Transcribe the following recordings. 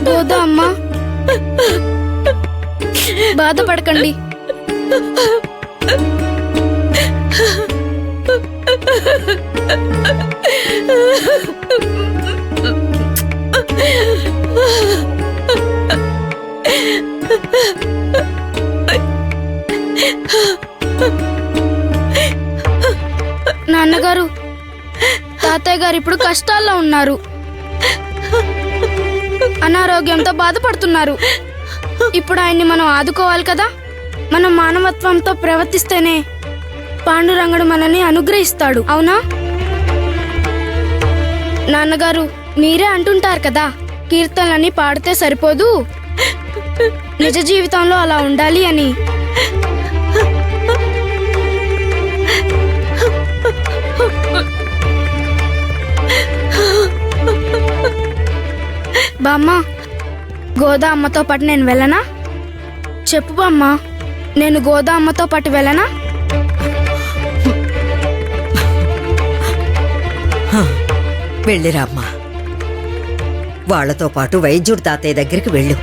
గోదా అమ్మా, బాధపడకండి. నాన్నగారు, తాతయ్య గారు ఇప్పుడు కష్టాల్లో ఉన్నారు, అనారోగ్యంతో బాధపడుతున్నారు. ఇప్పుడు ఆయన్ని మనం ఆదుకోవాలి కదా. మనం మానవత్వంతో ప్రవర్తిస్తేనే పాండురంగడు మనల్ని అనుగ్రహిస్తాడు, అవునా? నాన్నగారు, మీరే అంటుంటారు కదా, కీర్తనలని పాడితే సరిపోదు, నిజ జీవితంలో అలా ఉండాలి అని. బామ్మ, గోదా అమ్మతో పాటు నేను వెళ్ళనా? చెప్పు బామ్మ, నేను గోదా అమ్మతో పాటు వెళ్ళనా? వెళ్ళిరామ్మా. వాళ్లతో పాటు వైద్యుడు తాతయ్య దగ్గరికి వెళ్ళు.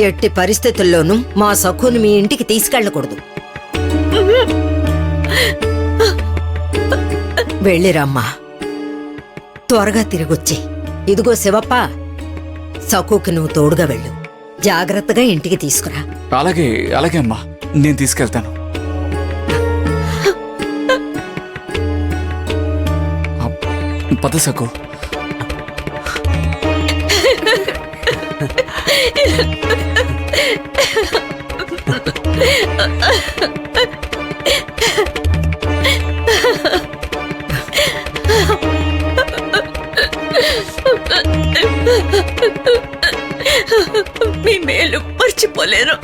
ఎట్టి పరిస్థితుల్లోనూ మా సఖుని మీ ఇంటికి తీసుకెళ్ళకూడదు. వెళ్ళిరామ్మా, త్వరగా తిరిగొచ్చి. ఇదిగో శివప్ప, సఖుకి నువ్వు తోడుగా వెళ్ళు. జాగ్రత్తగా ఇంటికి తీసుకురా. అలాగే అలాగే అమ్మా, నేను తీసుకెళ్తాను. పద సఖు. మీ మేలు మర్చిపోలేను.